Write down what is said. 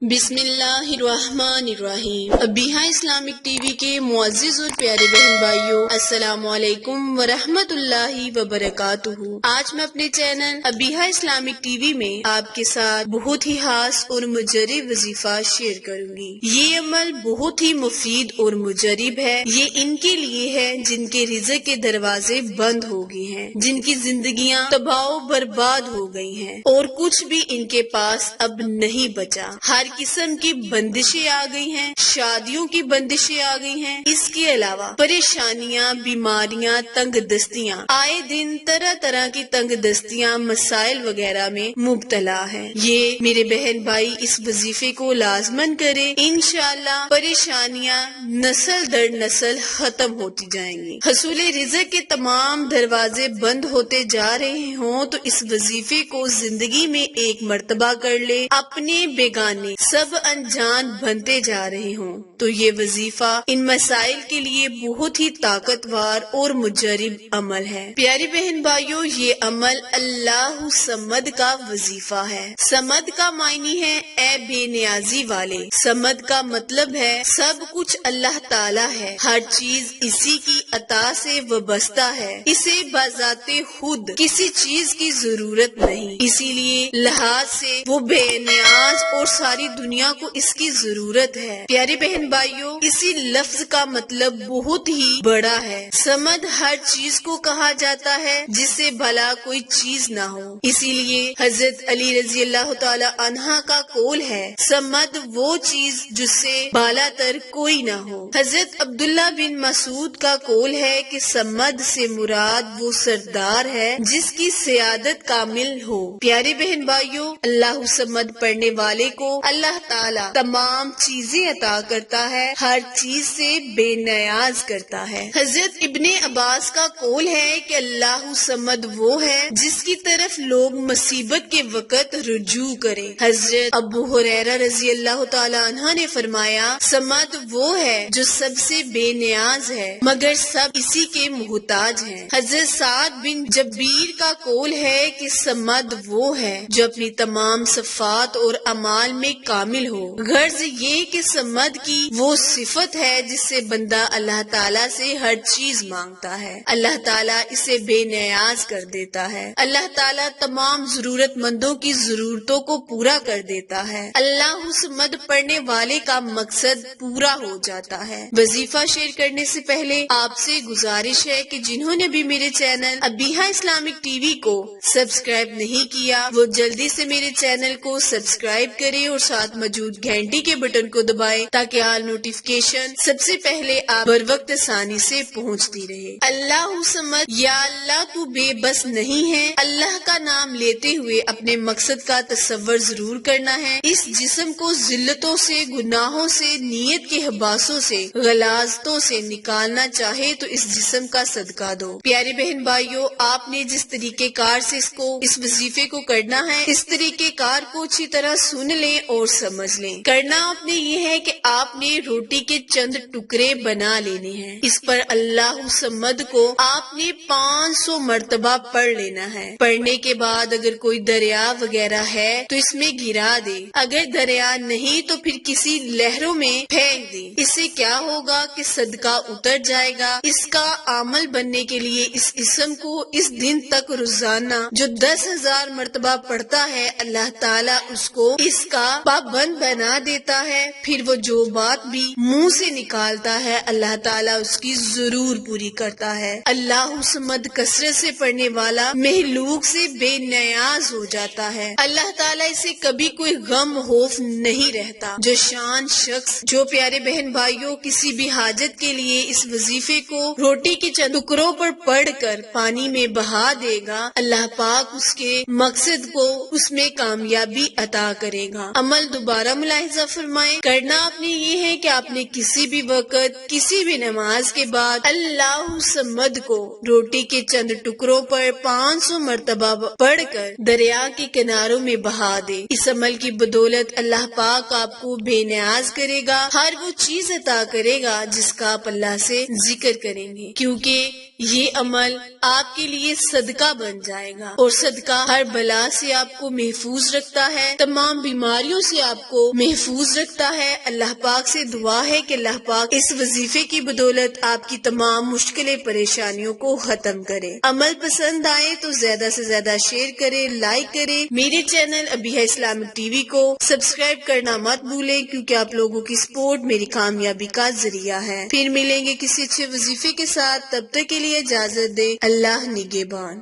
बिस्मिल्लाहिर्रहमानिर्रहीम। Abiha Islamic TV के मुअज़्ज़िज़ और प्यारे बहन भाइयों, अस्सलामु अलैकुम वरहमतुल्लाहि वबरकातुहू। आज मैं अपने चैनल अबीहा इस्लामिक टीवी में आपके साथ बहुत ही खास और मुजरिब वजीफा शेयर करूंगी। ये अमल बहुत ही मुफीद और मुजरिब है। ये इनके लिए है जिनके रिज़्क़ के दरवाजे बंद हो गए हैं, जिनकी जिंदगियां तबाह बर्बाद हो गई हैं और कुछ भी इनके पास अब नहीं बचा। हर किस्म की बंदिशें आ गई हैं, शादियों की बंदिशें आ गई हैं। इसके अलावा परेशानियां, बीमारियां, तंग दस्तियां, आए दिन तरह तरह की तंग दस्तियां, मसाइल वगैरह में मुब्तला है। ये मेरे बहन भाई इस वजीफे को लाजमन करे, इंशाअल्लाह परेशानियां नस्ल दर नस्ल खत्म होती जाएंगी। हसूल रिज़्क़ के तमाम दरवाजे बंद होते जा रहे हों तो इस वजीफे को जिंदगी में एक मर्तबा कर ले। अपने बेगाने सब अनजान बनते जा रहे हों तो ये वजीफा इन मसाइल के लिए बहुत ही ताकतवर और मुजरिब अमल है। प्यारी बहन भाइयों, ये अमल अल्लाह समद का वजीफा है। समद का मायनी है ए बेनियाजी वाले। समद का मतलब है सब कुछ अल्लाह ताला है, हर चीज इसी की अता से वाबस्ता है, इसे बाज़ाते खुद किसी चीज की जरूरत नहीं, इसीलिए लिहाज से वो बेनियाज और सारी दुनिया को इसकी जरूरत है। प्यारे बहन भाइयों, इसी लफ्ज का मतलब बहुत ही बड़ा है। समद हर चीज को कहा जाता है जिससे भला कोई चीज ना हो, इसीलिए हजरत अली रजी अल्लाह तआला अन्हा का कौल है, समद वो चीज जिससे बालातर कोई ना हो। हजरत अब्दुल्ला बिन मसूद का कौल है कि समद से मुराद वो सरदार है जिसकी सियादत कामिल हो। प्यारे बहन भाइयों, अल्लाह समद पढ़ने वाले को अल्लाह ताला तमाम चीजें अता करता है, हर चीज से बेनियाज करता है। हजरत इब्ने अब्बास का कौल है कि अल्लाह समद वो है जिसकी तरफ लोग मुसीबत के वक्त रुजू करे। हजरत अबू हुरैरा रजी अल्लाह तआला अन्हा ने फरमाया, समद वो है जो सबसे बेनियाज है मगर सब इसी के मुहताज हैं। हजरत साद बिन जबीर का कौल है कि समद वो है जो अपनी तमाम सफात और अमाल में कामिल हो। गर्ज ये कि समद की वो सिफत है जिससे बंदा अल्लाह ताला से हर चीज मांगता है, अल्लाह ताला इसे बेनियाज कर देता है। अल्लाह ताला तमाम जरूरतमंदों की जरूरतों को पूरा कर देता है। अल्लाह समद पढ़ने वाले का मकसद पूरा हो जाता है। वजीफा शेयर करने से पहले आपसे गुजारिश है कि जिन्होंने भी मेरे चैनल अबीहा इस्लामिक टीवी को सब्सक्राइब नहीं किया वो जल्दी से मेरे चैनल को सब्सक्राइब करें और साथ मौजूद घंटी के बटन को दबाएं ताकि आल नोटिफिकेशन सबसे पहले आप बर वक्त आसानी से पहुंचती रहे। अल्लाह समद, या अल्लाह तू बेबस नहीं है। अल्लाह का नाम लेते हुए अपने मकसद का तसव्वुर जरूर करना है। इस जिस्म को जिल्लतों से, गुनाहों से, नीयत के हबासों से, गलाजतों से निकालना चाहे तो इस जिस्म का सदका दो। प्यारे बहन भाइयों, आपने जिस तरीके कार से इस वजीफे को करना है, इस तरीके कार को अच्छी तरह सुन लें और समझ लें। करना आपने ये है कि आपने रोटी के चंद टुकड़े बना लेने हैं। इस पर अल्लाह समद को आपने 500 मर्तबा पढ़ लेना है। पढ़ने के बाद अगर कोई दरिया वगैरह है तो इसमें गिरा दे, अगर दरिया नहीं तो फिर किसी लहरों में फेंक दे। इससे क्या होगा कि सदका उतर जाएगा। इसका अमल बनने के लिए इस इस्म को इस दिन तक रोजाना जो 10,000 मर्तबा पढ़ता है, अल्लाह ताला उसको इसका पाबंद बना देता है। फिर वो जो बात भी मुंह से निकालता है अल्लाह ताला उसकी जरूर पूरी करता है। अल्लाह समद कसरत से पढ़ने वाला महलूक से बेनियाज हो जाता है। अल्लाह ताला इसे कभी कोई गम खौफ नहीं रहता। जो शान शख्स, जो प्यारे बहन भाइयों किसी भी हाजत के लिए इस वजीफे को रोटी के चंद टुकड़ों पर पढ़कर पानी में बहा देगा, अल्लाह पाक उसके मकसद को उसमें कामयाबी अता करेगा। अमल दोबारा मुलाहिजा फरमाएं। करना आपने ये है कि आपने किसी भी वक्त किसी भी नमाज के बाद अल्लाह समद को रोटी के चंद टुकड़ों पर 500 मर्तबा पढ़कर दरिया के किनारों में बहा दे। इस अमल की बदौलत अल्लाह पाक आपको बेनियाज करेगा, हर वो चीज अता करेगा जिसका आप अल्लाह से जिक्र करेंगे, क्योंकि ये अमल आपके लिए सदका बन जाएगा और सदका हर बला से आपको महफूज रखता है, तमाम बीमारियों سے آپ کو محفوظ رکھتا ہے۔ اللہ پاک سے دعا ہے کہ اللہ پاک اس وظیفے کی بدولت آپ کی تمام مشکلیں پریشانیوں کو ختم کرے۔ عمل پسند آئے تو زیادہ سے زیادہ شیئر کرے، لائک کرے۔ میرے channel Abiha Islamic T V کو سبسکرائب کرنا مت بھولیں، کیونکہ آپ لوگوں کی سپورٹ میری کامیابی کا ذریعہ ہے۔ پھر ملیں گے کسی اچھے وظیفے کے ساتھ، تب تک کے لیے اجازت دیں۔ اللہ نگہبان۔